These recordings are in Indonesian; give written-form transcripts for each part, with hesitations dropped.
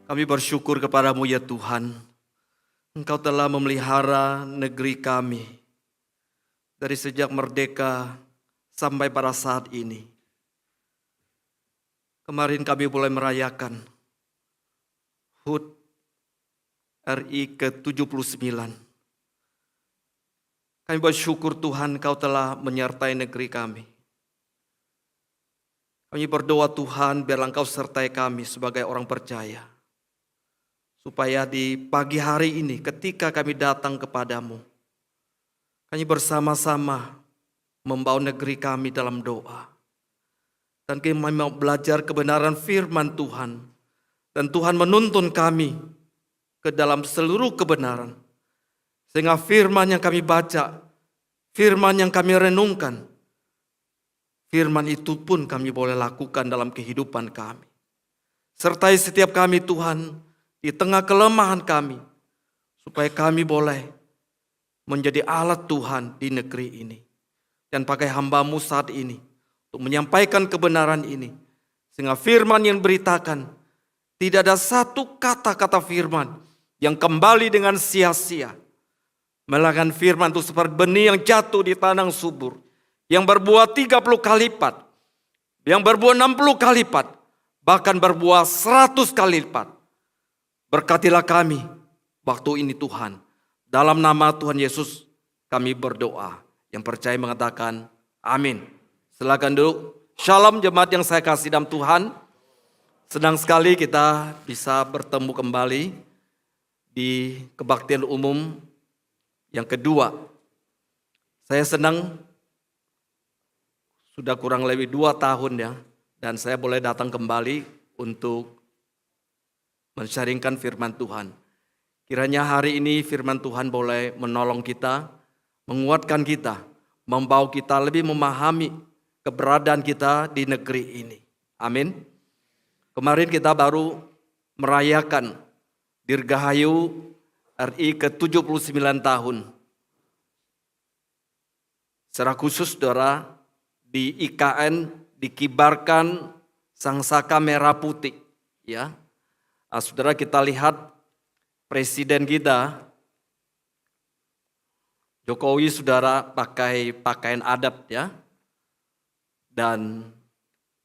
Kami bersyukur kepadamu ya Tuhan. Engkau telah memelihara negeri kami dari sejak merdeka sampai pada saat ini. Kemarin kami mulai merayakan HUT RI ke-79. Kami bersyukur Tuhan Engkau telah menyertai negeri kami. Kami berdoa Tuhan biarlah Engkau sertai kami sebagai orang percaya. Supaya di pagi hari ini ketika kami datang kepadamu, kami bersama-sama membawa negeri kami dalam doa. Dan kami mau belajar kebenaran firman Tuhan. Dan Tuhan menuntun kami ke dalam seluruh kebenaran. Sehingga firman yang kami baca, firman yang kami renungkan, firman itu pun kami boleh lakukan dalam kehidupan kami. Sertai setiap kami Tuhan, di tengah kelemahan kami, supaya kami boleh menjadi alat Tuhan di negeri ini. Dan pakai hamba-Mu saat ini, untuk menyampaikan kebenaran ini. Sehingga firman yang beritakan, tidak ada satu kata-kata firman yang kembali dengan sia-sia. Melainkan firman itu seperti benih yang jatuh di tanah subur, yang berbuah 30 kali lipat, yang berbuah 60 kali lipat, bahkan berbuah 100 kali lipat. Berkatilah kami waktu ini Tuhan. Dalam nama Tuhan Yesus kami berdoa. Yang percaya mengatakan amin. Silakan duduk. Shalom jemaat yang saya kasih dalam Tuhan. Senang sekali kita bisa bertemu kembali di kebaktian umum yang kedua. Saya senang sudah kurang lebih 2 tahun ya. Dan saya boleh datang kembali untuk mensharingkan firman Tuhan. Kiranya hari ini firman Tuhan boleh menolong kita, menguatkan kita, membawa kita lebih memahami keberadaan kita di negeri ini. Amin. Kemarin kita baru merayakan Dirgahayu RI ke-79 tahun. Secara khusus saudara, di IKN dikibarkan sangsaka merah putih. Ya. Saudara kita lihat presiden kita Jokowi saudara pakai pakaian adat ya. Dan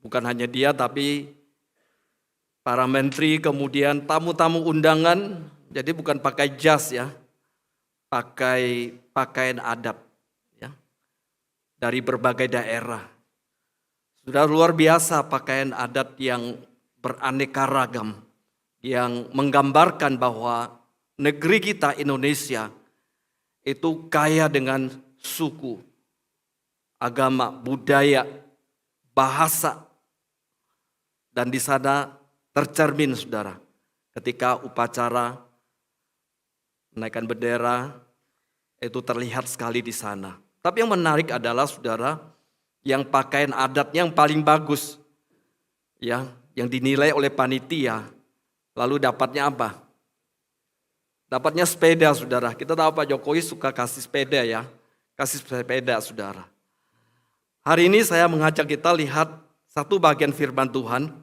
bukan hanya dia tapi para menteri kemudian tamu-tamu undangan jadi bukan pakai jas ya. Pakai pakaian adat ya. Dari berbagai daerah. Sudah luar biasa pakaian adat yang beraneka ragam. Yang menggambarkan bahwa negeri kita Indonesia itu kaya dengan suku, agama, budaya, bahasa. Dan di sana tercermin saudara ketika upacara menaikkan bendera itu terlihat sekali di sana. Tapi yang menarik adalah saudara yang pakaian adatnya yang paling bagus ya, yang dinilai oleh panitia. Lalu dapatnya apa? Dapatnya sepeda saudara. Kita tahu Pak Jokowi suka kasih sepeda ya. Kasih sepeda saudara. Hari ini saya mengajak kita lihat satu bagian firman Tuhan.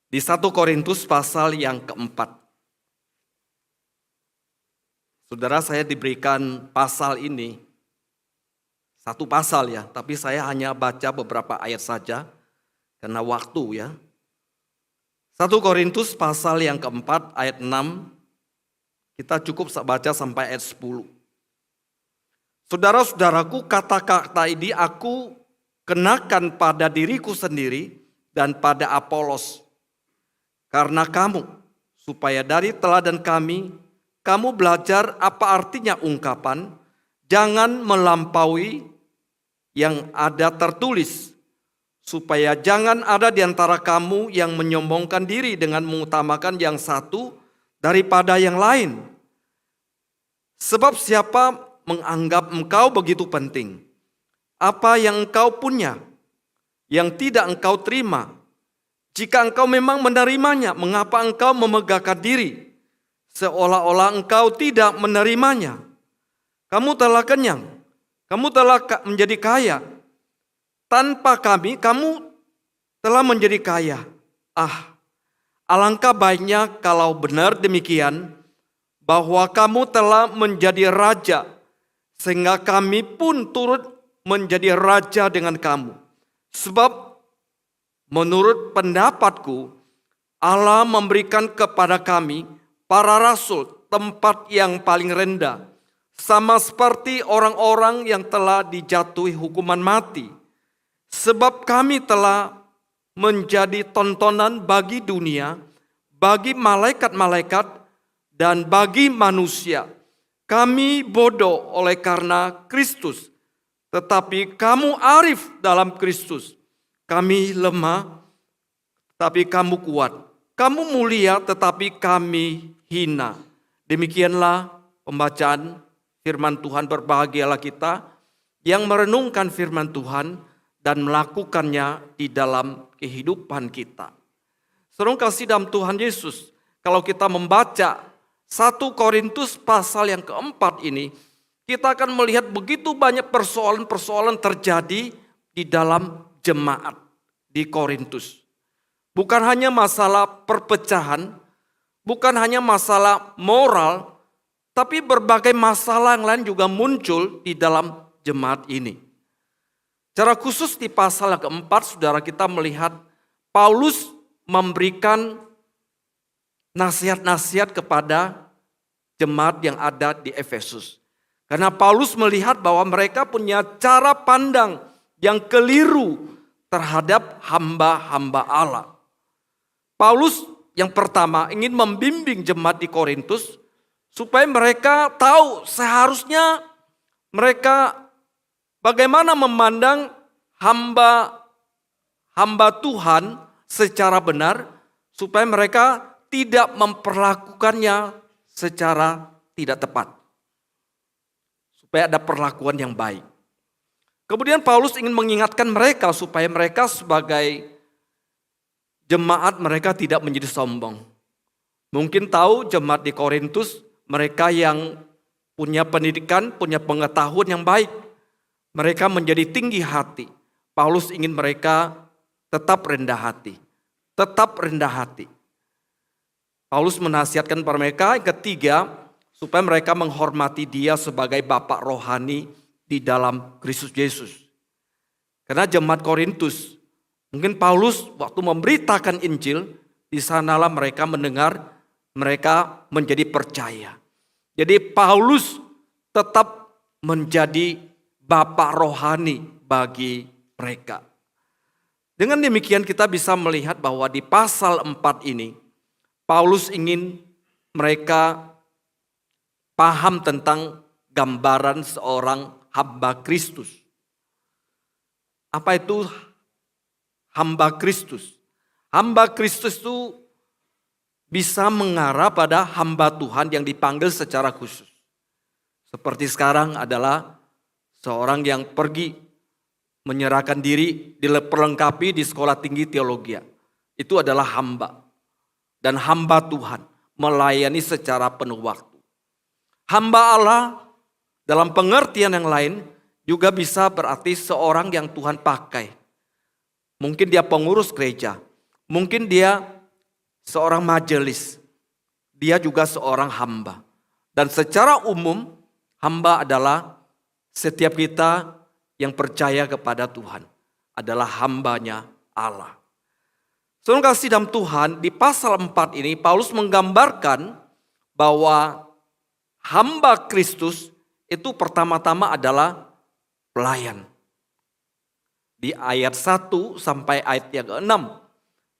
Di 1 Korintus pasal yang keempat. Saudara saya diberikan pasal ini. Satu pasal ya. Tapi saya hanya baca beberapa ayat saja. Karena waktu ya. 1 Korintus pasal yang keempat ayat 6. Kita cukup baca sampai ayat 10. Saudara-saudaraku, kata-kata ini aku kenakan pada diriku sendiri dan pada Apolos. Karena kamu, supaya dari teladan kami, kamu belajar apa artinya ungkapan, jangan melampaui yang ada tertulis. Supaya jangan ada di antara kamu yang menyombongkan diri dengan mengutamakan yang satu daripada yang lain. Sebab siapa menganggap engkau begitu penting? Apa yang engkau punya, yang tidak engkau terima? Jika engkau memang menerimanya, mengapa engkau memegahkan diri? Seolah-olah engkau tidak menerimanya. Kamu telah kenyang, kamu telah menjadi kaya. Tanpa kami, kamu telah menjadi kaya. Alangkah baiknya kalau benar demikian, bahwa kamu telah menjadi raja, sehingga kami pun turut menjadi raja dengan kamu. Sebab menurut pendapatku, Allah memberikan kepada kami, para rasul, tempat yang paling rendah, sama seperti orang-orang yang telah dijatuhi hukuman mati. Sebab kami telah menjadi tontonan bagi dunia, bagi malaikat-malaikat, dan bagi manusia. Kami bodoh oleh karena Kristus, tetapi kamu arif dalam Kristus. Kami lemah, tapi kamu kuat. Kamu mulia, tetapi kami hina. Demikianlah pembacaan firman Tuhan. Berbahagialah kita yang merenungkan firman Tuhan dan melakukannya di dalam kehidupan kita. Saudara kasih dalam Tuhan Yesus, kalau kita membaca 1 Korintus pasal yang keempat ini, kita akan melihat begitu banyak persoalan-persoalan terjadi di dalam jemaat di Korintus. Bukan hanya masalah perpecahan, bukan hanya masalah moral, tapi berbagai masalah yang lain juga muncul di dalam jemaat ini. Secara khusus di pasal yang keempat, saudara, kita melihat Paulus memberikan nasihat-nasihat kepada jemaat yang ada di Efesus. Karena Paulus melihat bahwa mereka punya cara pandang yang keliru terhadap hamba-hamba Allah. Paulus yang pertama ingin membimbing jemaat di Korintus supaya mereka tahu seharusnya mereka bagaimana memandang hamba Tuhan secara benar, supaya mereka tidak memperlakukannya secara tidak tepat. Supaya ada perlakuan yang baik. Kemudian Paulus ingin mengingatkan mereka supaya mereka sebagai jemaat mereka tidak menjadi sombong. Mungkin tahu jemaat di Korintus mereka yang punya pendidikan, punya pengetahuan yang baik. Mereka menjadi tinggi hati. Paulus ingin mereka tetap rendah hati. Tetap rendah hati. Paulus menasihatkan kepada mereka yang ketiga, supaya mereka menghormati dia sebagai Bapak rohani di dalam Kristus Yesus. Karena jemaat Korintus, mungkin Paulus waktu memberitakan Injil, di sanalah mereka mendengar, mereka menjadi percaya. Jadi Paulus tetap menjadi Bapak rohani bagi mereka. Dengan demikian kita bisa melihat bahwa di pasal 4 ini, Paulus ingin mereka paham tentang gambaran seorang hamba Kristus. Apa itu hamba Kristus? Hamba Kristus itu bisa mengarah pada hamba Tuhan yang dipanggil secara khusus. Seperti sekarang adalah seorang yang pergi menyerahkan diri, diperlengkapi di sekolah tinggi teologi. Itu adalah hamba. Dan hamba Tuhan melayani secara penuh waktu. Hamba Allah dalam pengertian yang lain juga bisa berarti seorang yang Tuhan pakai. Mungkin dia pengurus gereja, mungkin dia seorang majelis, dia juga seorang hamba. Dan secara umum hamba adalah setiap kita yang percaya kepada Tuhan adalah hambanya Allah. Saudara kasih dalam Tuhan, di pasal 4 ini Paulus menggambarkan bahwa hamba Kristus itu pertama-tama adalah pelayan. Di ayat 1 sampai ayat yang ke-6,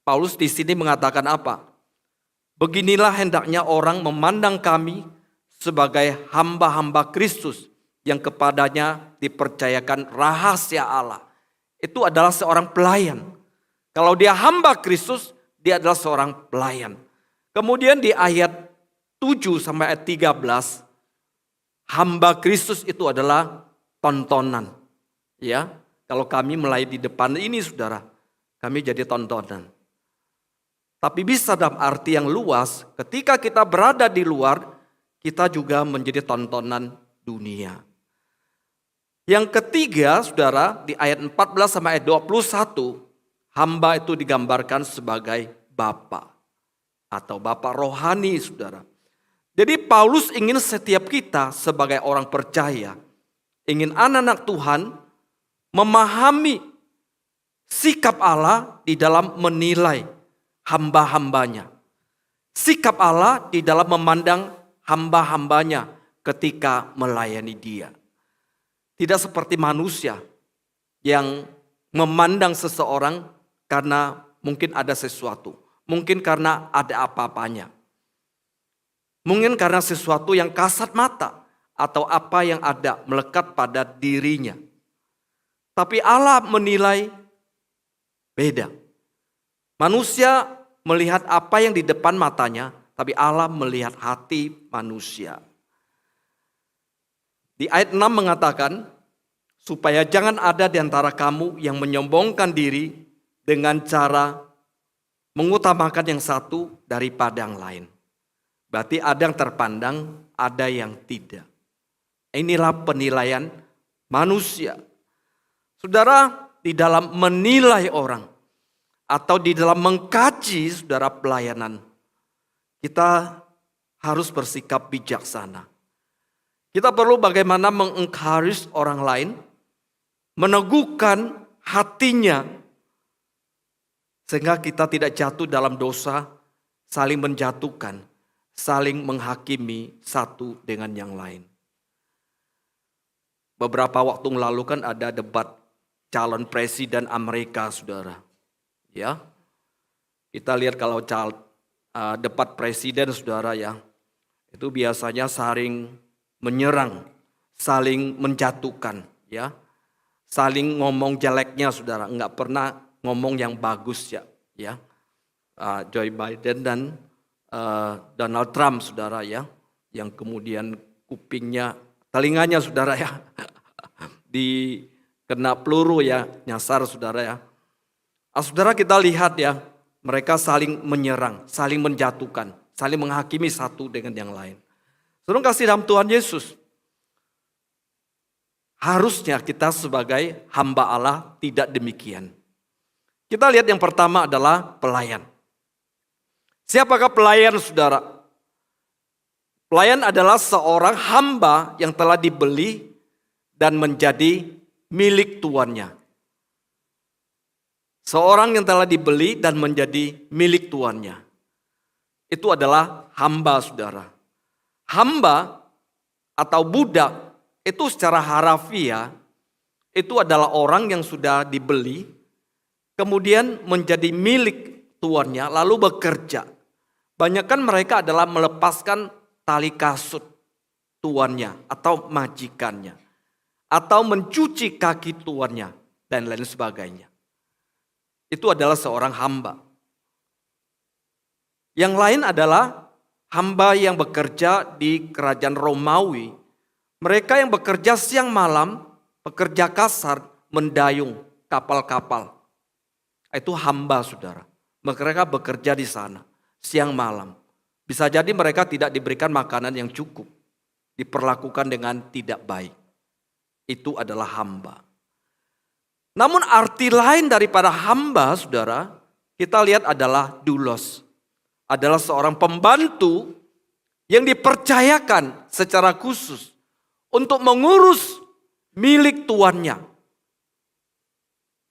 Paulus di sini mengatakan apa? Beginilah hendaknya orang memandang kami sebagai hamba-hamba Kristus yang kepadanya dipercayakan rahasia Allah. Itu adalah seorang pelayan. Kalau dia hamba Kristus, dia adalah seorang pelayan. Kemudian di ayat 7 sampai ayat 13, hamba Kristus itu adalah tontonan. Ya, kalau kami melayani di depan ini saudara, kami jadi tontonan. Tapi bisa dalam arti yang luas, ketika kita berada di luar, kita juga menjadi tontonan dunia. Yang ketiga saudara, di ayat 14 sampai ayat 21, Hamba itu digambarkan sebagai bapa atau bapa rohani, saudara. Jadi Paulus ingin setiap kita sebagai orang percaya, ingin anak-anak Tuhan memahami sikap Allah di dalam menilai hamba-hambanya. Sikap Allah di dalam memandang hamba-hambanya ketika melayani dia. Tidak seperti manusia yang memandang seseorang karena mungkin ada sesuatu. Mungkin karena ada apa-apanya. Mungkin karena sesuatu yang kasat mata atau apa yang ada melekat pada dirinya. Tapi Allah menilai beda. Manusia melihat apa yang di depan matanya, tapi Allah melihat hati manusia. Di ayat 6 mengatakan, supaya jangan ada di antara kamu yang menyombongkan diri dengan cara mengutamakan yang satu daripada yang lain. Berarti ada yang terpandang, ada yang tidak. Inilah penilaian manusia. Saudara, di dalam menilai orang atau di dalam mengkaji saudara pelayanan, kita harus bersikap bijaksana. Kita perlu bagaimana mengencourage orang lain, meneguhkan hatinya, sehingga kita tidak jatuh dalam dosa, saling menjatuhkan, saling menghakimi satu dengan yang lain. Beberapa waktu lalu kan ada debat calon presiden Amerika, saudara. Ya, kita lihat kalau debat presiden, saudara, ya, itu biasanya saling menyerang, saling menjatuhkan, ya, saling ngomong jeleknya, saudara, nggak pernah ngomong yang bagus, ya. Joe Biden dan Donald Trump, saudara, ya, yang kemudian telinganya, saudara, ya, kena peluru, ya, nyasar, saudara, ya. Saudara, kita lihat, ya, mereka saling menyerang, saling menjatuhkan, saling menghakimi satu dengan yang lain. Saudara kasih dalam Tuhan Yesus, harusnya kita sebagai hamba Allah tidak demikian. Kita lihat yang pertama adalah pelayan. Siapakah pelayan, saudara? Pelayan adalah seorang hamba yang telah dibeli dan menjadi milik tuannya. Seorang yang telah dibeli dan menjadi milik tuannya. Itu adalah hamba, saudara. Hamba atau budak itu secara harafiah itu adalah orang yang sudah dibeli, kemudian menjadi milik tuannya lalu bekerja. Banyakkan mereka adalah melepaskan tali kasut tuannya atau majikannya, atau mencuci kaki tuannya dan lain sebagainya. Itu adalah seorang hamba. Yang lain adalah hamba yang bekerja di kerajaan Romawi. Mereka yang bekerja siang malam, bekerja kasar, mendayung kapal-kapal. Itu hamba, saudara. Mereka bekerja di sana siang malam. Bisa jadi mereka tidak diberikan makanan yang cukup, diperlakukan dengan tidak baik. Itu adalah hamba. Namun arti lain daripada hamba, saudara, kita lihat adalah doulos. Adalah seorang pembantu yang dipercayakan secara khusus untuk mengurus milik tuannya.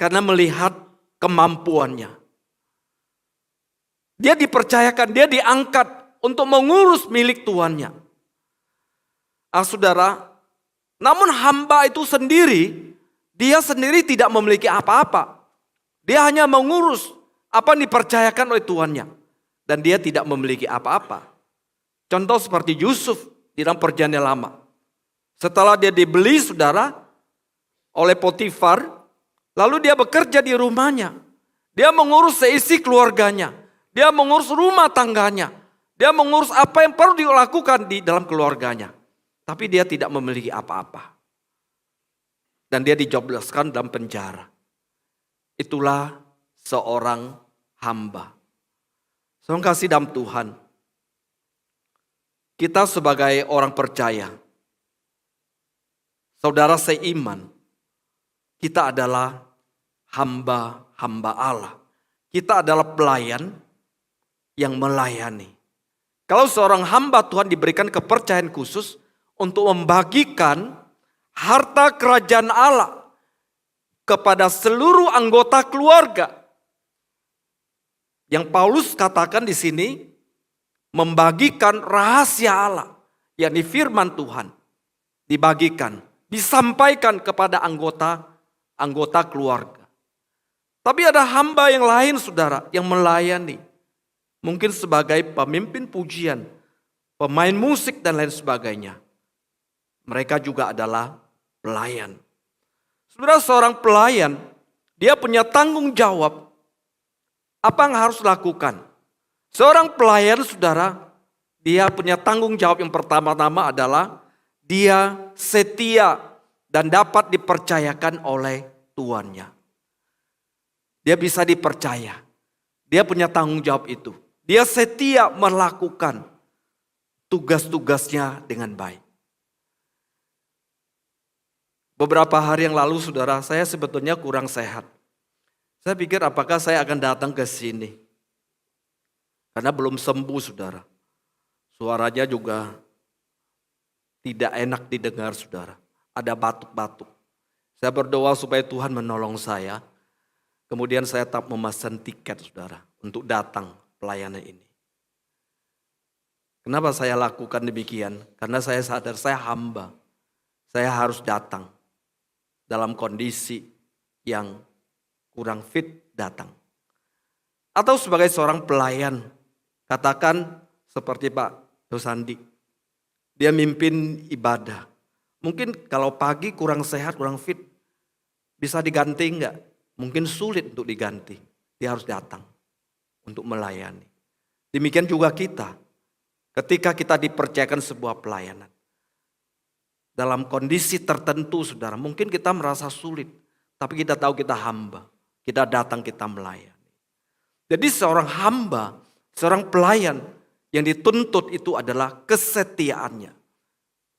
Karena melihat kemampuannya. Dia dipercayakan, dia diangkat untuk mengurus milik tuannya. Saudara, namun hamba itu sendiri, dia sendiri tidak memiliki apa-apa. Dia hanya mengurus apa yang dipercayakan oleh tuannya. Dan dia tidak memiliki apa-apa. Contoh seperti Yusuf di dalam Perjanjian Lama. Setelah dia dibeli, saudara, oleh Potifar, lalu dia bekerja di rumahnya. Dia mengurus seisi keluarganya. Dia mengurus rumah tangganya. Dia mengurus apa yang perlu dilakukan di dalam keluarganya. Tapi dia tidak memiliki apa-apa. Dan dia dijobloskan dalam penjara. Itulah seorang hamba. Saudara kasih dalam Tuhan. Kita sebagai orang percaya, saudara seiman, kita adalah hamba Allah. Kita adalah pelayan yang melayani. Kalau seorang hamba Tuhan diberikan kepercayaan khusus untuk membagikan harta kerajaan Allah kepada seluruh anggota keluarga. Yang Paulus katakan di sini, membagikan rahasia Allah, yakni firman Tuhan, dibagikan, disampaikan kepada anggota keluarga. Tapi ada hamba yang lain saudara, yang melayani. Mungkin sebagai pemimpin pujian, pemain musik dan lain sebagainya. Mereka juga adalah pelayan. Saudara, seorang pelayan, dia punya tanggung jawab. Apa yang harus lakukan? Seorang pelayan saudara, dia punya tanggung jawab yang pertama-tama adalah dia setia dan dapat dipercayakan oleh tuannya. Dia bisa dipercaya. Dia punya tanggung jawab itu. Dia setia melakukan tugas-tugasnya dengan baik. Beberapa hari yang lalu saudara, saya sebetulnya kurang sehat. Saya pikir apakah saya akan datang ke sini. Karena belum sembuh saudara. Suaranya juga tidak enak didengar saudara. Ada batuk-batuk. Saya berdoa supaya Tuhan menolong saya. Kemudian saya tetap memesan tiket saudara untuk datang pelayanan ini. Kenapa saya lakukan demikian? Karena saya sadar saya hamba. Saya harus datang dalam kondisi yang kurang fit datang. Atau sebagai seorang pelayan, katakan seperti Pak Dosandi. Dia mimpin ibadah. Mungkin kalau pagi kurang sehat, kurang fit, bisa diganti enggak? Mungkin sulit untuk diganti. Dia harus datang untuk melayani. Demikian juga kita. Ketika kita dipercayakan sebuah pelayanan. Dalam kondisi tertentu saudara, mungkin kita merasa sulit. Tapi kita tahu kita hamba. Kita datang, kita melayani. Jadi seorang hamba, seorang pelayan yang dituntut itu adalah kesetiaannya.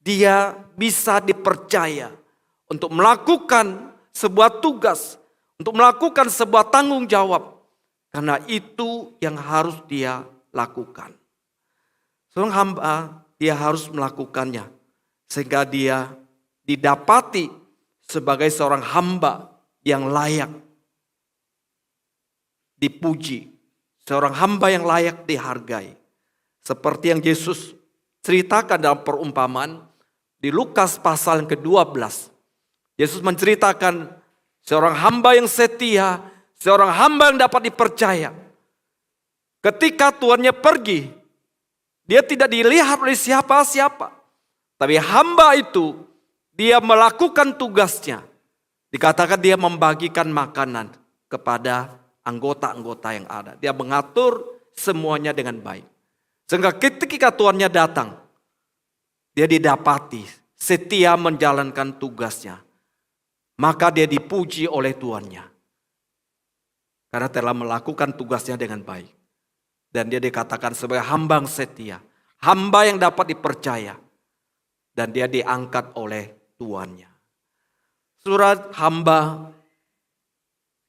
Dia bisa dipercaya untuk melakukan sebuah tugas, untuk melakukan sebuah tanggung jawab. Karena itu yang harus dia lakukan. Seorang hamba, dia harus melakukannya. Sehingga dia didapati sebagai seorang hamba yang layak dipuji. Seorang hamba yang layak dihargai. Seperti yang Yesus ceritakan dalam perumpamaan di Lukas pasal yang ke-12. Yesus menceritakan seorang hamba yang setia, seorang hamba yang dapat dipercaya. Ketika tuannya pergi, dia tidak dilihat oleh siapa-siapa. Tapi hamba itu, dia melakukan tugasnya. Dikatakan dia membagikan makanan kepada anggota-anggota yang ada. Dia mengatur semuanya dengan baik. Sehingga ketika tuannya datang, dia didapati setia menjalankan tugasnya. Maka dia dipuji oleh tuannya. Karena telah melakukan tugasnya dengan baik. Dan dia dikatakan sebagai hamba yang setia. Hamba yang dapat dipercaya. Dan dia diangkat oleh tuannya. Surat hamba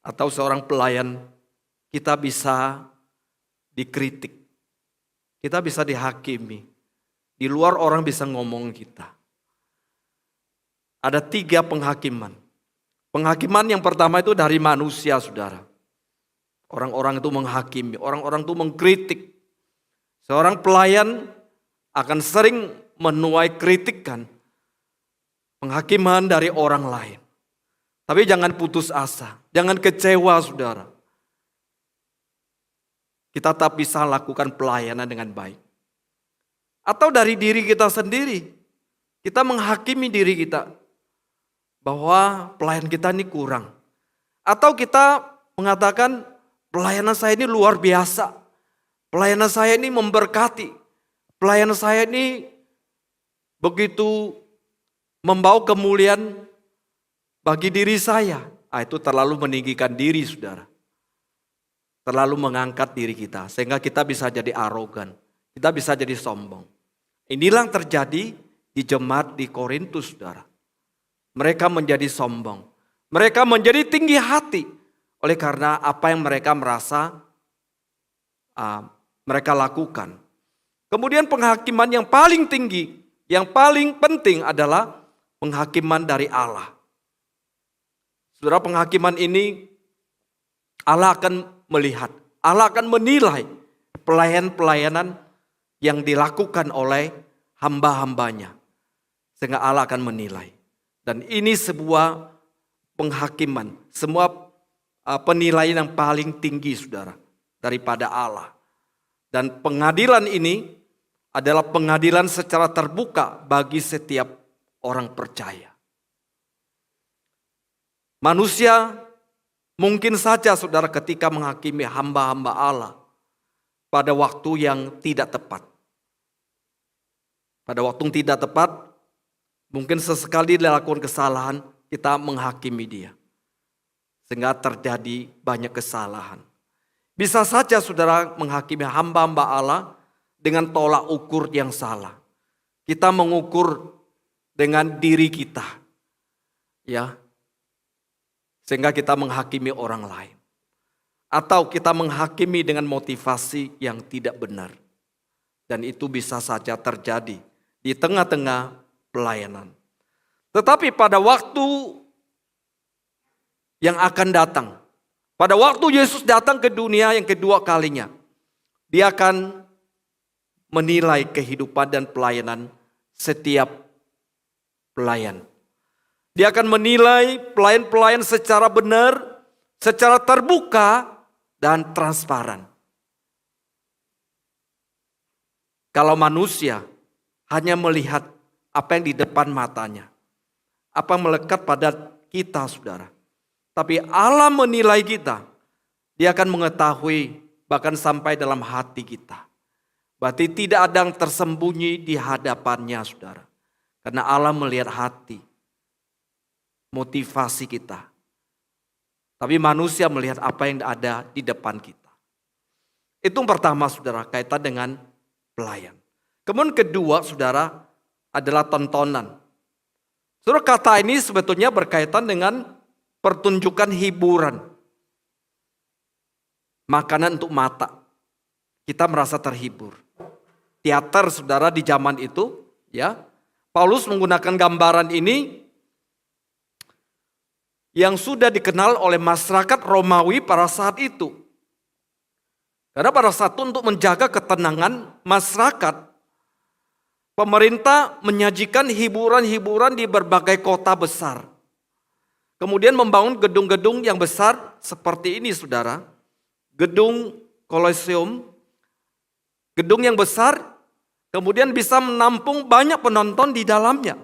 atau seorang pelayan, kita bisa dikritik. Kita bisa dihakimi. Di luar orang bisa ngomong kita. Ada 3 penghakiman. Penghakiman yang pertama itu dari manusia, saudara. Orang-orang itu menghakimi, orang-orang itu mengkritik. Seorang pelayan akan sering menuai kritikan, penghakiman dari orang lain. Tapi jangan putus asa, jangan kecewa saudara. Kita tetap bisa lakukan pelayanan dengan baik. Atau dari diri kita sendiri, kita menghakimi diri kita bahwa pelayan kita ini kurang. Atau kita mengatakan pelayanan saya ini luar biasa. Pelayanan saya ini memberkati. Pelayanan saya ini begitu membawa kemuliaan bagi diri saya. Itu terlalu meninggikan diri saudara. Terlalu mengangkat diri kita. Sehingga kita bisa jadi arogan. Kita bisa jadi sombong. Inilah yang terjadi di jemaat di Korintus saudara. Mereka menjadi sombong. Mereka menjadi tinggi hati. oleh karena apa yang mereka merasa mereka lakukan. Kemudian penghakiman yang paling tinggi, yang paling penting adalah penghakiman dari Allah. Saudara, penghakiman ini Allah akan melihat, Allah akan menilai pelayanan-pelayanan yang dilakukan oleh hamba-hambanya. Sehingga Allah akan menilai. Dan ini sebuah penghakiman, semua penilaian yang paling tinggi, saudara, daripada Allah. Dan pengadilan ini adalah pengadilan secara terbuka bagi setiap orang percaya. Manusia mungkin saja, saudara, ketika menghakimi hamba-hamba Allah pada waktu yang tidak tepat. Pada waktu yang tidak tepat, mungkin sesekali dilakukan kesalahan, kita menghakimi dia. Sehingga terjadi banyak kesalahan. Bisa saja saudara menghakimi hamba-hamba Allah dengan tolak ukur yang salah. Kita mengukur dengan diri kita. Ya. Sehingga kita menghakimi orang lain. Atau kita menghakimi dengan motivasi yang tidak benar. Dan itu bisa saja terjadi di tengah-tengah pelayanan. Tetapi pada waktu yang akan datang, pada waktu Yesus datang ke dunia yang kedua kalinya, dia akan menilai kehidupan dan pelayanan setiap pelayan. Dia akan menilai pelayan-pelayan secara benar, secara terbuka dan transparan. Kalau manusia hanya melihat apa yang di depan matanya, apa yang melekat pada kita, saudara. Tapi Allah menilai kita. Dia akan mengetahui bahkan sampai dalam hati kita. Berarti tidak ada yang tersembunyi di hadapannya, saudara. Karena Allah melihat hati, motivasi kita. Tapi manusia melihat apa yang ada di depan kita. Itu yang pertama, saudara, kaitan dengan pelayan. Kemudian kedua, saudara, adalah tontonan. Saudara, kata ini sebetulnya berkaitan dengan pertunjukan hiburan. Makanan untuk mata. Kita merasa terhibur. Teater, saudara, di zaman itu, ya. Paulus menggunakan gambaran ini yang sudah dikenal oleh masyarakat Romawi pada saat itu. Karena pada saat itu untuk menjaga ketenangan masyarakat, pemerintah menyajikan hiburan-hiburan di berbagai kota besar. Kemudian membangun gedung-gedung yang besar seperti ini, saudara. Gedung Koloseum, gedung yang besar, kemudian bisa menampung banyak penonton di dalamnya.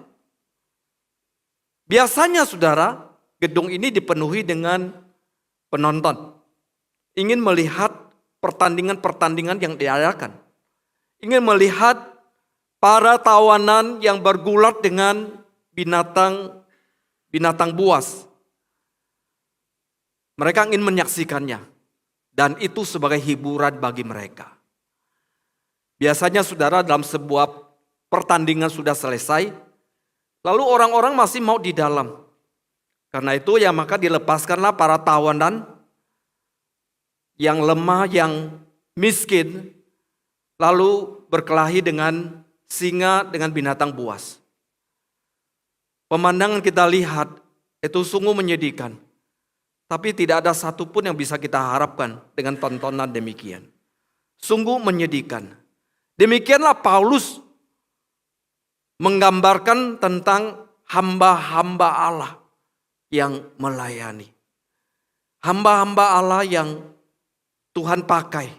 Biasanya, saudara, gedung ini dipenuhi dengan penonton. Ingin melihat pertandingan-pertandingan yang diadakan. Ingin melihat para tawanan yang bergulat dengan binatang buas. Mereka ingin menyaksikannya. Dan itu sebagai hiburan bagi mereka. Biasanya, saudara, dalam sebuah pertandingan sudah selesai, lalu orang-orang masih mau di dalam. Karena itu ya maka dilepaskanlah para tawanan yang lemah, yang miskin, lalu berkelahi dengan singa, dengan binatang buas. Pemandangan kita lihat itu sungguh menyedihkan. Tapi tidak ada satupun yang bisa kita harapkan dengan tontonan demikian. Sungguh menyedihkan. Demikianlah Paulus menggambarkan tentang hamba-hamba Allah yang melayani. Hamba-hamba Allah yang Tuhan pakai.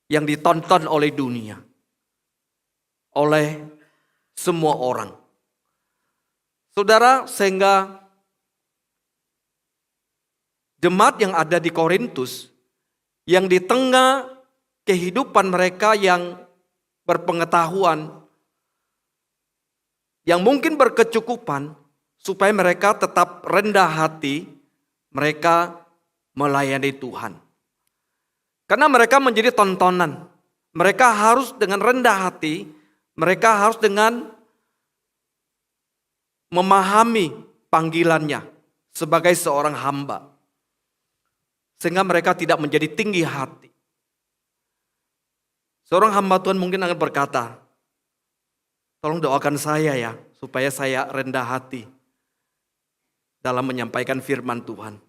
Yang ditonton oleh dunia. Oleh semua orang. Saudara, sehingga jemaat yang ada di Korintus, yang di tengah kehidupan mereka yang berpengetahuan, yang mungkin berkecukupan, supaya mereka tetap rendah hati, mereka melayani Tuhan. Karena mereka menjadi tontonan, mereka harus dengan rendah hati, mereka harus dengan memahami panggilannya sebagai seorang hamba. sehingga mereka tidak menjadi tinggi hati. Seorang hamba Tuhan mungkin akan berkata, tolong doakan saya ya, supaya saya rendah hati dalam menyampaikan firman Tuhan.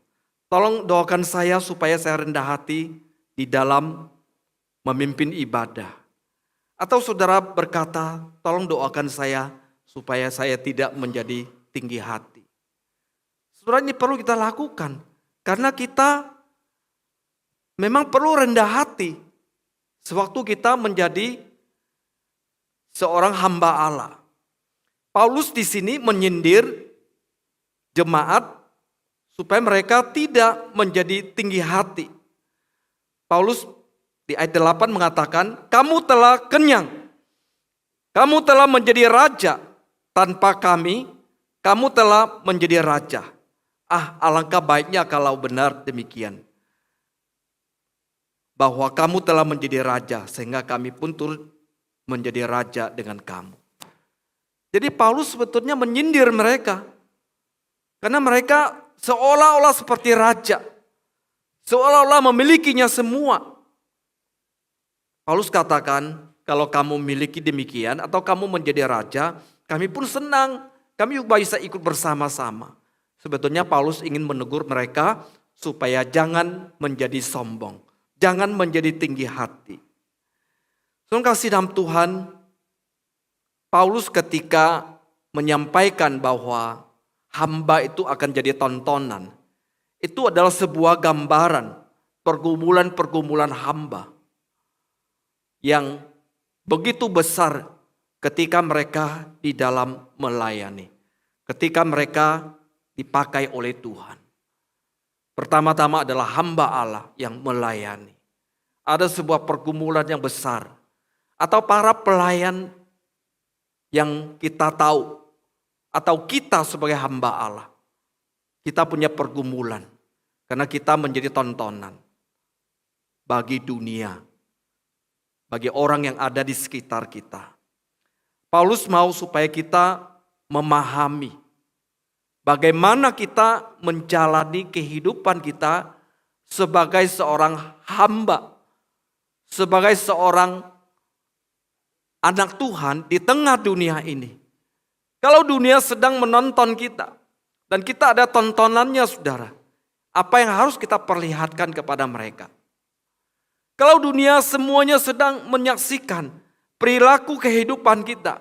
Tolong doakan saya supaya saya rendah hati di dalam memimpin ibadah. Atau saudara berkata, tolong doakan saya supaya saya tidak menjadi tinggi hati. Saudara, ini perlu kita lakukan. Karena kita memang perlu rendah hati. Sewaktu kita menjadi seorang hamba Allah. Paulus di sini menyindir jemaat supaya mereka tidak menjadi tinggi hati. Paulus di ayat 8 mengatakan, kamu telah kenyang, kamu telah menjadi raja, tanpa kami, kamu telah menjadi raja. Alangkah baiknya kalau benar demikian. Bahwa kamu telah menjadi raja, sehingga kami pun turut menjadi raja dengan kamu. Jadi Paulus sebetulnya menyindir mereka. Karena mereka seolah-olah seperti raja. Seolah-olah memilikinya semua. Paulus katakan, kalau kamu memiliki demikian atau kamu menjadi raja, kami pun senang. Kami bisa ikut bersama-sama. Sebetulnya Paulus ingin menegur mereka supaya jangan menjadi sombong. Jangan menjadi tinggi hati. Saudara kasih dalam Tuhan, Paulus ketika menyampaikan bahwa hamba itu akan jadi tontonan, itu adalah sebuah gambaran pergumulan-pergumulan hamba yang begitu besar ketika mereka di dalam melayani, ketika mereka dipakai oleh Tuhan. Pertama-tama adalah hamba Allah yang melayani. Ada sebuah pergumulan yang besar. Atau para pelayan yang kita tahu. Atau kita sebagai hamba Allah. Kita punya pergumulan. Karena kita menjadi tontonan. Bagi dunia. Bagi orang yang ada di sekitar kita. Paulus mau supaya kita memahami bagaimana kita menjalani kehidupan kita sebagai seorang hamba, sebagai seorang anak Tuhan di tengah dunia ini. Kalau dunia sedang menonton kita dan kita ada tontonannya, saudara, apa yang harus kita perlihatkan kepada mereka? Kalau dunia semuanya sedang menyaksikan perilaku kehidupan kita,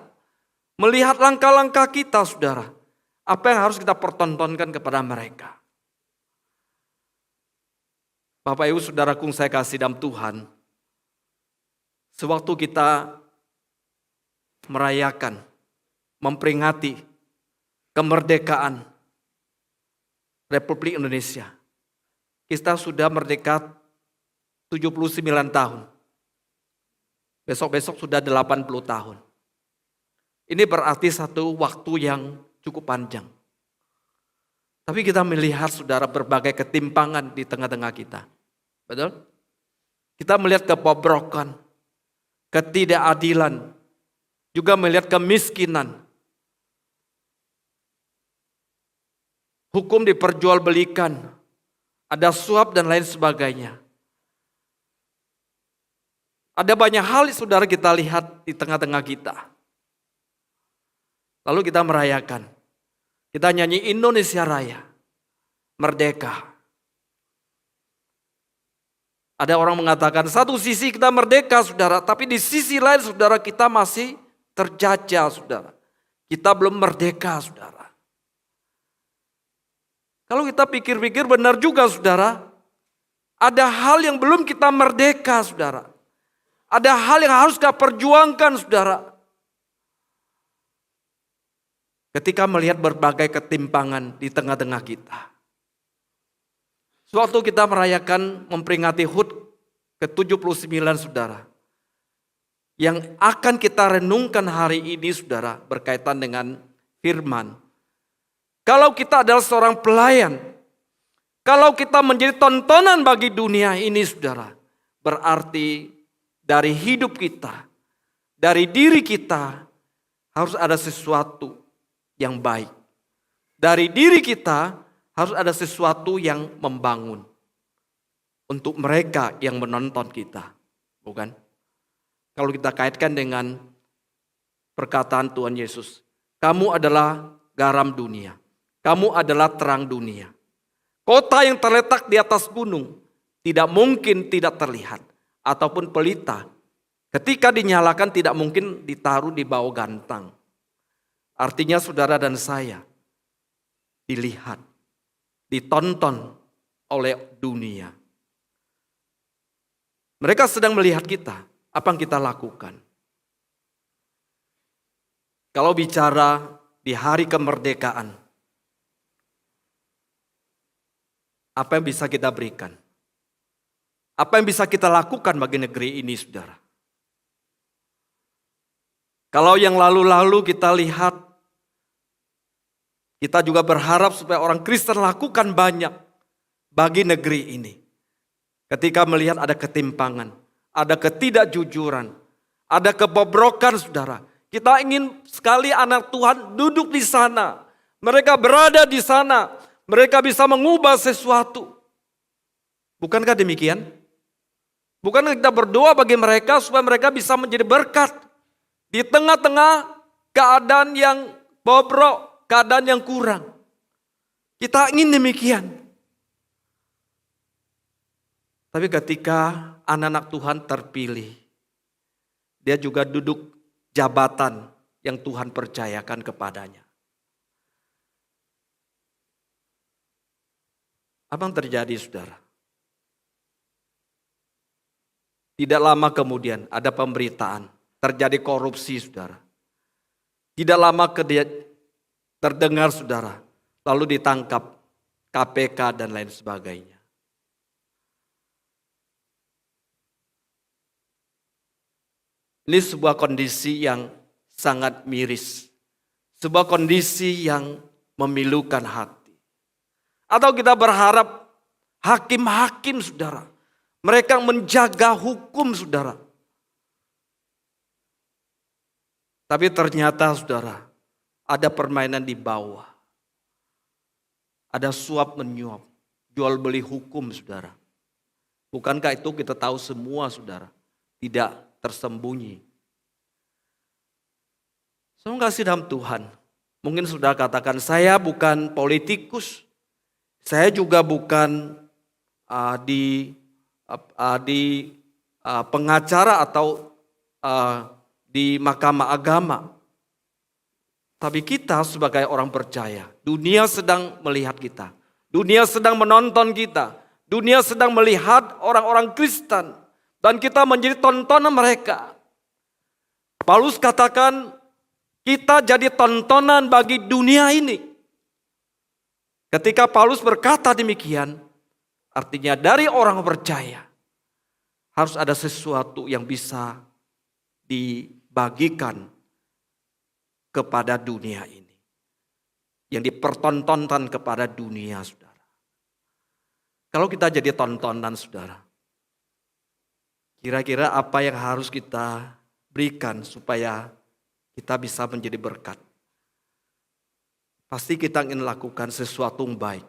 melihat langkah-langkah kita, saudara, apa yang harus kita pertontonkan kepada mereka? Bapak Ibu Saudaraku saya kasih dalam Tuhan, sewaktu kita merayakan, memperingati kemerdekaan Republik Indonesia, kita sudah merdeka 79 tahun. Besok-besok sudah 80 tahun. Ini berarti satu waktu yang cukup panjang. Tapi kita melihat, saudara, berbagai ketimpangan di tengah-tengah kita. Betul? Kita melihat kebobrokan, ketidakadilan, juga melihat kemiskinan. Hukum diperjualbelikan, ada suap dan lain sebagainya. Ada banyak hal, saudara, kita lihat di tengah-tengah kita. Lalu kita merayakan. Kita nyanyi Indonesia Raya. Merdeka. Ada orang mengatakan satu sisi kita merdeka, saudara. Tapi di sisi lain, saudara, kita masih terjajah, saudara. Kita belum merdeka, saudara. Kalau kita pikir-pikir benar juga, saudara. Ada hal yang belum kita merdeka, saudara. Ada hal yang harus kita perjuangkan, saudara. Ketika melihat berbagai ketimpangan di tengah-tengah kita. Sewaktu kita merayakan, memperingati HUT ke-79, saudara. Yang akan kita renungkan hari ini, saudara, berkaitan dengan firman. Kalau kita adalah seorang pelayan, kalau kita menjadi tontonan bagi dunia ini, saudara, berarti dari hidup kita, dari diri kita, harus ada sesuatu yang baik. Dari diri kita harus ada sesuatu yang membangun. untuk mereka yang menonton kita, bukan? Kalau kita kaitkan dengan perkataan Tuhan Yesus, kamu adalah garam dunia, kamu adalah terang dunia. Kota yang terletak di atas gunung tidak mungkin tidak terlihat, ataupun pelita ketika dinyalakan tidak mungkin ditaruh di bawah gantang. Artinya saudara dan saya dilihat, ditonton oleh dunia. Mereka sedang melihat kita, apa yang kita lakukan. Kalau bicara di hari kemerdekaan, apa yang bisa kita berikan? Apa yang bisa kita lakukan bagi negeri ini, saudara? Kalau yang lalu-lalu kita lihat, kita juga berharap supaya orang Kristen lakukan banyak bagi negeri ini. Ketika melihat ada ketimpangan, ada ketidakjujuran, ada kebobrokan, saudara. Kita ingin sekali anak Tuhan duduk di sana. Mereka berada di sana. Mereka bisa mengubah sesuatu. Bukankah demikian? Bukankah kita berdoa bagi mereka supaya mereka bisa menjadi berkat di tengah-tengah keadaan yang bobrok, keadaan yang kurang. Kita ingin demikian. Tapi ketika anak-anak Tuhan terpilih, dia juga duduk jabatan yang Tuhan percayakan kepadanya. Apa yang terjadi, saudara? Tidak lama kemudian ada pemberitaan, terjadi korupsi, saudara. Tidak lama terdengar, saudara, lalu ditangkap KPK dan lain sebagainya. Ini sebuah kondisi yang sangat miris. Sebuah kondisi yang memilukan hati. Atau kita berharap hakim-hakim, saudara, mereka menjaga hukum, saudara. Tapi ternyata, saudara, ada permainan di bawah. Ada suap menyuap, jual beli hukum, saudara. Bukankah itu kita tahu semua, saudara? Tidak tersembunyi. Saudara kasih dalam Tuhan. Mungkin sudah katakan, saya bukan politikus. Saya juga bukan di pengacara atau di mahkamah agama. Tapi kita sebagai orang percaya, dunia sedang melihat kita. Dunia sedang menonton kita. Dunia sedang melihat orang-orang Kristen. Dan kita menjadi tontonan mereka. Paulus katakan, kita jadi tontonan bagi dunia ini. Ketika Paulus berkata demikian, artinya dari orang percaya, harus ada sesuatu yang bisa dibagikan kepada dunia ini. Yang dipertontonkan kepada dunia, saudara. Kalau kita jadi tontonan, saudara, kira-kira apa yang harus kita berikan supaya kita bisa menjadi berkat? Pasti kita ingin lakukan sesuatu yang baik,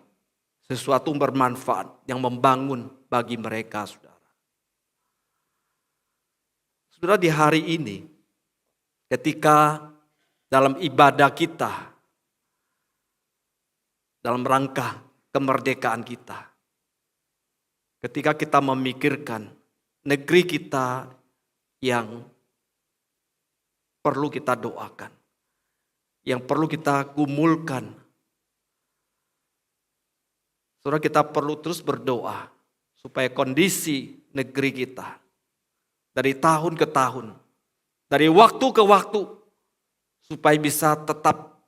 sesuatu yang bermanfaat, yang membangun bagi mereka, saudara. Saudara, di hari ini, ketika dalam ibadah kita, dalam rangka kemerdekaan kita, ketika kita memikirkan negeri kita yang perlu kita doakan, yang perlu kita gumulkan. Saudara, kita perlu terus berdoa supaya kondisi negeri kita dari tahun ke tahun, dari waktu ke waktu, supaya bisa tetap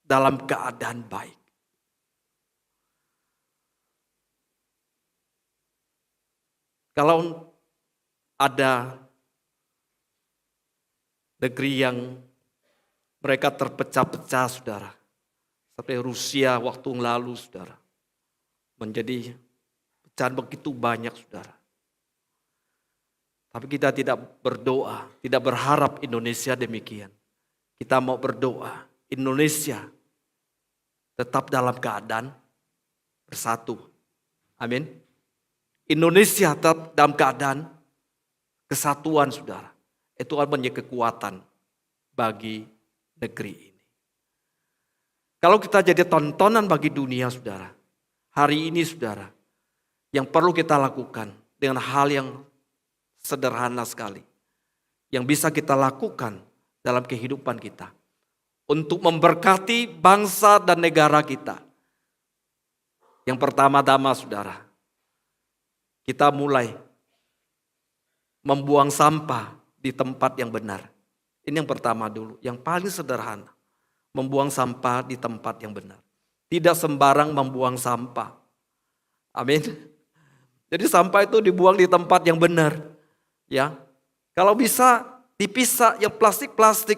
dalam keadaan baik. Kalau ada negeri yang mereka terpecah-pecah, saudara, seperti Rusia waktu yang lalu, saudara, menjadi pecahan begitu banyak, saudara. Tapi kita tidak berdoa, tidak berharap Indonesia demikian. Kita mau berdoa, Indonesia tetap dalam keadaan bersatu. Amin. Indonesia tetap dalam keadaan kesatuan, saudara. Itu akan menjadi kekuatan bagi negeri ini. Kalau kita jadi tontonan bagi dunia, saudara, hari ini, saudara, yang perlu kita lakukan dengan hal yang sederhana sekali, yang bisa kita lakukan dalam kehidupan kita untuk memberkati bangsa dan negara kita. Yang pertama-tama, saudara, kita mulai membuang sampah di tempat yang benar. Ini yang pertama dulu, yang paling sederhana. Membuang sampah di tempat yang benar. Tidak sembarang membuang sampah. Amin. Jadi sampah itu dibuang di tempat yang benar. Ya. Kalau bisa dipisah yang plastik-plastik,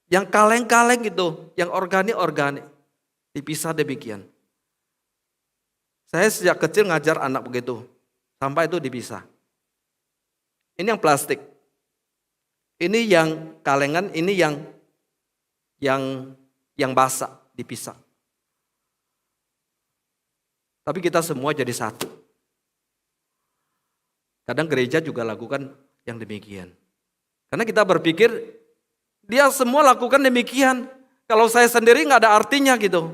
yang kaleng-kaleng gitu, yang organik-organik. Dipisah demikian. Saya sejak kecil ngajar anak begitu. Sampah itu dipisah. Ini yang plastik. Ini yang kalengan, ini yang basah, dipisah. Tapi kita semua jadi satu. Kadang gereja juga lakukan yang demikian. Karena kita berpikir dia semua lakukan demikian. Kalau saya sendiri nggak ada artinya gitu.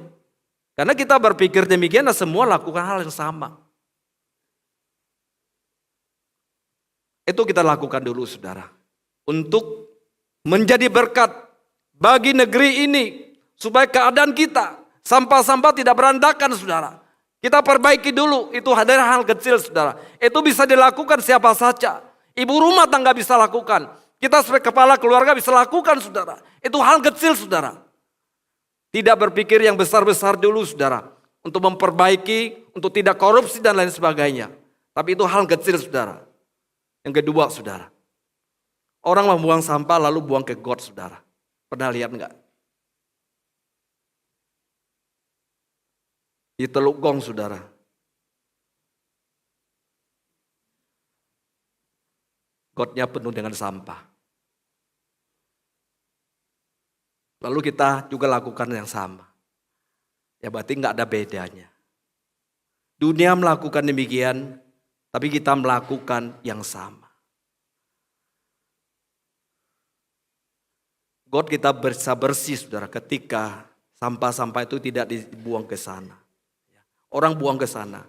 Karena kita berpikir demikian dan semua lakukan hal yang sama. Itu kita lakukan dulu, saudara. Untuk menjadi berkat bagi negeri ini. Supaya keadaan kita, sampah-sampah tidak berandakan, saudara. Kita perbaiki dulu, itu adalah hal kecil, saudara. Itu bisa dilakukan siapa saja. Ibu rumah tangga bisa lakukan. Kita sebagai kepala keluarga bisa lakukan, saudara. Itu hal kecil, saudara. Tidak berpikir yang besar-besar dulu, saudara. Untuk memperbaiki, untuk tidak korupsi dan lain sebagainya. Tapi itu hal kecil, saudara. Yang kedua, saudara. Orang membuang sampah lalu buang ke got, saudara. Pernah lihat enggak? Di Teluk Gong, saudara. Gotnya penuh dengan sampah. Lalu kita juga lakukan yang sama. Ya berarti enggak ada bedanya. Dunia melakukan demikian, tapi kita melakukan yang sama. Got kita bisa bersih, saudara, ketika sampah-sampah itu tidak dibuang ke sana. Orang buang ke sana.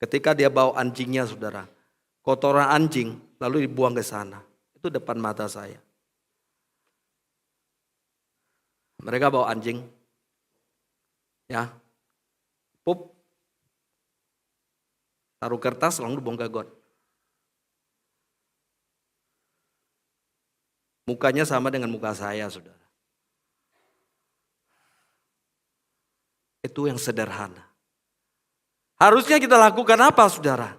Ketika dia bawa anjingnya, saudara, kotoran anjing lalu dibuang ke sana. Itu depan mata saya. Mereka bawa anjing, ya, pup, taruh kertas lalu dibuang ke got. Mukanya sama dengan muka saya, saudara. Itu yang sederhana. Harusnya kita lakukan apa, saudara?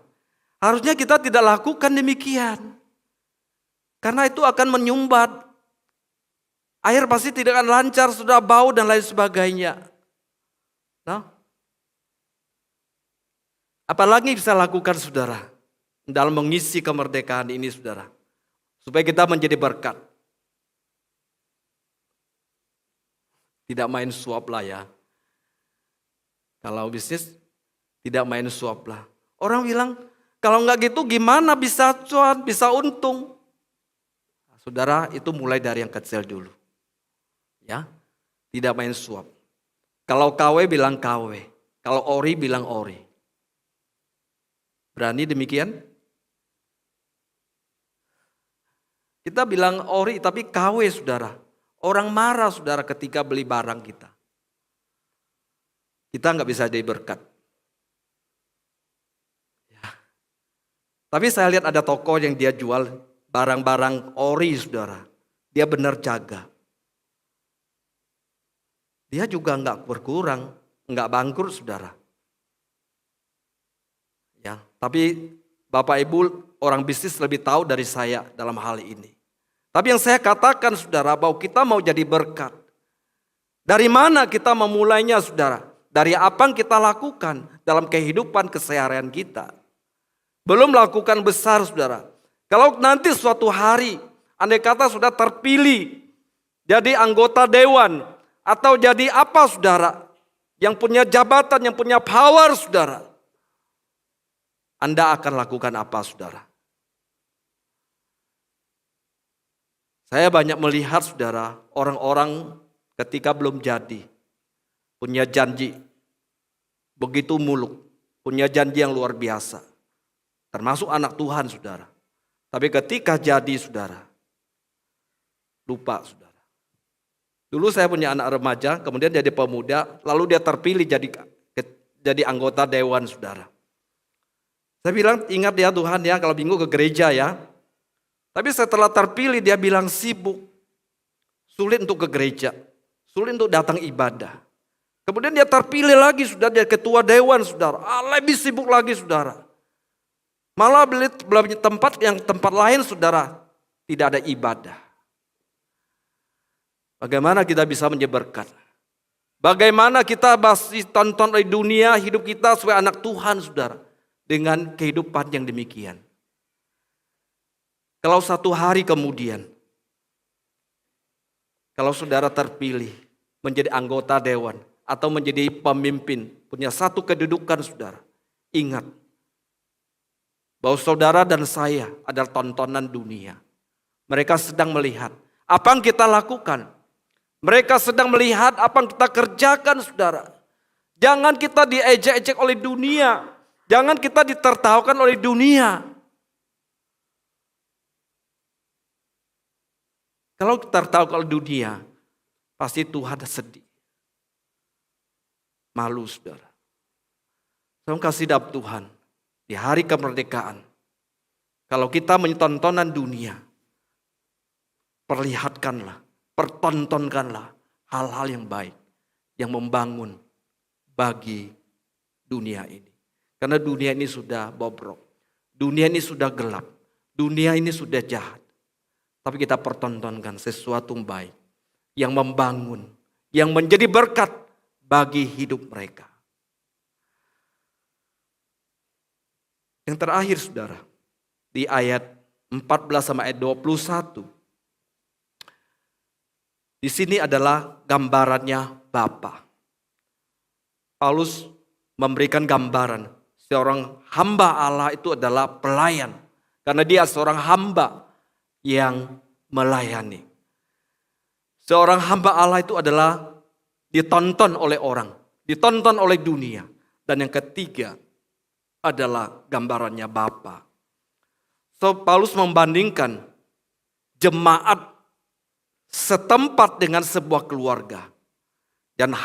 Harusnya kita tidak lakukan demikian. Karena itu akan menyumbat. Air pasti tidak akan lancar, sudah bau dan lain sebagainya. Nah, apalagi bisa lakukan, saudara, dalam mengisi kemerdekaan ini, saudara. Supaya kita menjadi berkat. Tidak main suap lah ya. Kalau bisnis tidak main suap lah. Orang bilang kalau enggak gitu gimana bisa cuan, bisa untung. Saudara, itu mulai dari yang kecil dulu. Ya, tidak main suap. Kalau KW bilang KW. Kalau ori bilang ori. Berani demikian? Kita bilang ori tapi KW, saudara. Orang marah, saudara, ketika beli barang kita. Kita nggak bisa jadi berkat. Ya. Tapi saya lihat ada toko yang dia jual barang-barang ori, saudara. Dia benar jaga. Dia juga nggak berkurang, nggak bangkrut, saudara. Ya, tapi Bapak Ibu orang bisnis lebih tahu dari saya dalam hal ini. Tapi yang saya katakan, saudara, bahwa kita mau jadi berkat. Dari mana kita memulainya, saudara? Dari apa yang kita lakukan dalam kehidupan keseharian kita. Belum lakukan besar, saudara. Kalau nanti suatu hari, andai kata sudah terpilih jadi anggota dewan atau jadi apa, saudara, yang punya jabatan, yang punya power, saudara. Anda akan lakukan apa, saudara? Saya banyak melihat, saudara, orang-orang ketika belum jadi, punya janji begitu muluk, punya janji yang luar biasa. Termasuk anak Tuhan, saudara. Tapi ketika jadi, saudara, lupa, saudara. Dulu saya punya anak remaja, kemudian jadi pemuda, lalu dia terpilih jadi anggota dewan, saudara. Saya bilang, ingat ya Tuhan ya, kalau minggu ke gereja ya. Tapi setelah terpilih dia bilang sibuk. Sulit untuk ke gereja. Sulit untuk datang ibadah. Kemudian dia terpilih lagi, sudah dia ketua dewan, saudara. Lebih sibuk lagi, saudara. Malah beli tempat lain, saudara, tidak ada ibadah. Bagaimana kita bisa menyebarkan? Bagaimana kita masih tonton oleh dunia, hidup kita sebagai anak Tuhan, saudara, dengan kehidupan yang demikian. Kalau satu hari kemudian, kalau saudara terpilih menjadi anggota dewan atau menjadi pemimpin, punya satu kedudukan, saudara, ingat bahwa saudara dan saya adalah tontonan dunia. Mereka sedang melihat apa yang kita lakukan. Mereka sedang melihat apa yang kita kerjakan, saudara. Jangan kita diejek-ejek oleh dunia. Jangan kita ditertawakan oleh dunia. Kalau kita tahu kalau dunia, pasti Tuhan sedih. Malu, saudara. Saya kasih dalam Tuhan, di hari kemerdekaan, kalau kita menontonan dunia, pertontonkanlah hal-hal yang baik, yang membangun bagi dunia ini. Karena dunia ini sudah bobrok, dunia ini sudah gelap, dunia ini sudah jahat. Tapi kita pertontonkan sesuatu yang baik, yang membangun, yang menjadi berkat bagi hidup mereka. Yang terakhir, saudara, di ayat 14 sama ayat 21. Di sini adalah gambarannya Bapa. Paulus memberikan gambaran seorang hamba Allah itu adalah pelayan. Karena dia seorang hamba yang melayani. Seorang hamba Allah itu adalah ditonton oleh orang, ditonton oleh dunia. Dan yang ketiga adalah gambarannya Bapa. So, Paulus membandingkan jemaat setempat dengan sebuah keluarga. Dan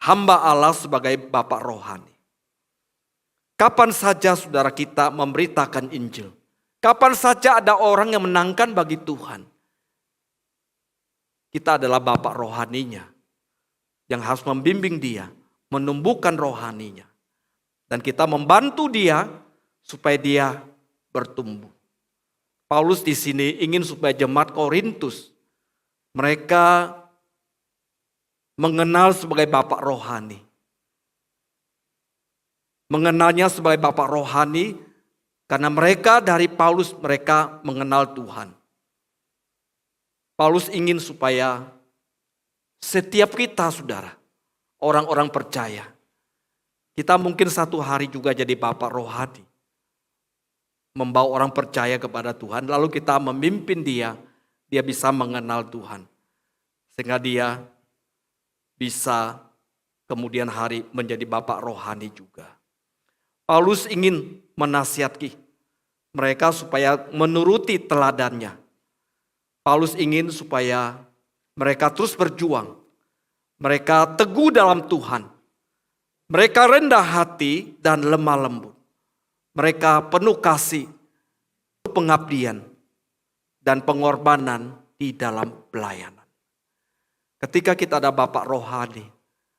hamba Allah sebagai Bapa rohani. Kapan saja saudara kita memberitakan Injil, kapan saja ada orang yang menangkan bagi Tuhan, kita adalah bapak rohaninya yang harus membimbing dia, menumbuhkan rohaninya. Dan kita membantu dia supaya dia bertumbuh. Paulus di sini ingin supaya jemaat Korintus mereka mengenal sebagai bapak rohani. Mengenalnya sebagai bapak rohani karena mereka dari Paulus mereka mengenal Tuhan. Paulus ingin supaya setiap kita, saudara, orang-orang percaya, kita mungkin satu hari juga jadi bapak rohani. Membawa orang percaya kepada Tuhan, lalu kita memimpin dia bisa mengenal Tuhan. Sehingga dia bisa kemudian hari menjadi bapak rohani juga. Paulus ingin menasihati mereka supaya menuruti teladannya. Paulus ingin supaya mereka terus berjuang. Mereka teguh dalam Tuhan. Mereka rendah hati dan lemah lembut. Mereka penuh kasih, pengabdian, dan pengorbanan di dalam pelayanan. Ketika kita ada bapak rohani,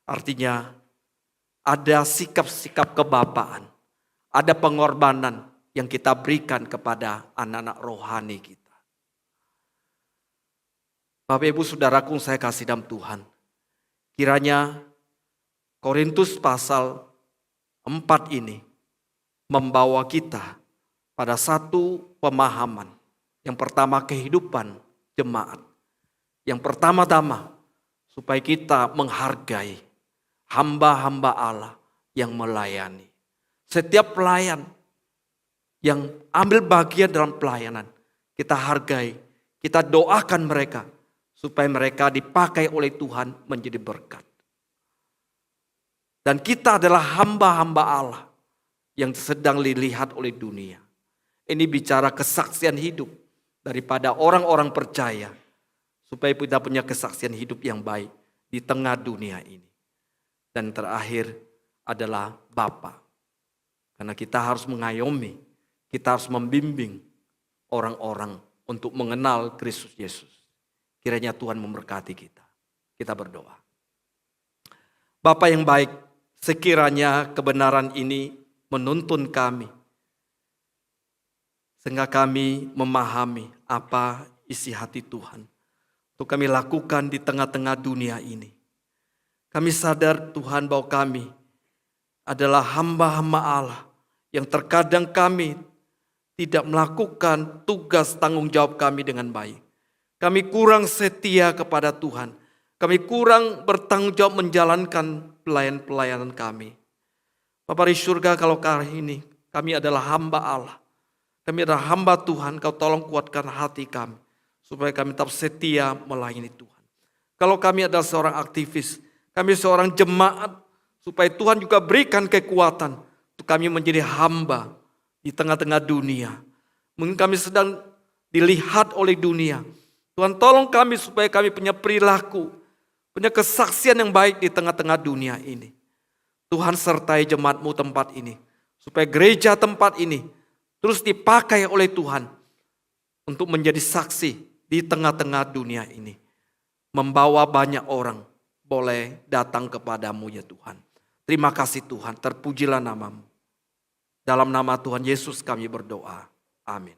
artinya ada sikap-sikap kebapaan. Ada pengorbanan yang kita berikan kepada anak-anak rohani kita. Bapak Ibu Saudaraku saya kasih dalam Tuhan. Kiranya Korintus pasal 4 ini membawa kita pada satu pemahaman. Yang pertama kehidupan jemaat. Yang pertama-tama supaya kita menghargai hamba-hamba Allah yang melayani. Setiap pelayan yang ambil bagian dalam pelayanan, kita hargai, kita doakan mereka supaya mereka dipakai oleh Tuhan menjadi berkat. Dan kita adalah hamba-hamba Allah yang sedang dilihat oleh dunia. Ini bicara kesaksian hidup daripada orang-orang percaya, supaya kita punya kesaksian hidup yang baik di tengah dunia ini. Dan terakhir adalah Bapa. Karena kita harus mengayomi, kita harus membimbing orang-orang untuk mengenal Kristus Yesus. Kiranya Tuhan memberkati kita. Kita berdoa. Bapa yang baik, sekiranya kebenaran ini menuntun kami, sehingga kami memahami apa isi hati Tuhan untuk kami lakukan di tengah-tengah dunia ini. Kami sadar Tuhan bahwa kami adalah hamba-hamba Allah yang terkadang kami tidak melakukan tugas tanggung jawab kami dengan baik. Kami kurang setia kepada Tuhan. Kami kurang bertanggung jawab menjalankan pelayan-pelayanan kami. Bapa di surga, kalau kali ini kami adalah hamba Allah, kami adalah hamba Tuhan, Kau tolong kuatkan hati kami supaya kami tetap setia melayani Tuhan. Kalau kami adalah seorang aktivis, kami seorang jemaat, supaya Tuhan juga berikan kekuatan untuk kami menjadi hamba di tengah-tengah dunia. Mungkin kami sedang dilihat oleh dunia. Tuhan tolong kami supaya kami punya perilaku, punya kesaksian yang baik di tengah-tengah dunia ini. Tuhan sertai jemaat-Mu tempat ini, supaya gereja tempat ini terus dipakai oleh Tuhan untuk menjadi saksi di tengah-tengah dunia ini. Membawa banyak orang boleh datang kepadamu ya Tuhan. Terima kasih Tuhan, terpujilah nama-Mu. Dalam nama Tuhan Yesus kami berdoa. Amin.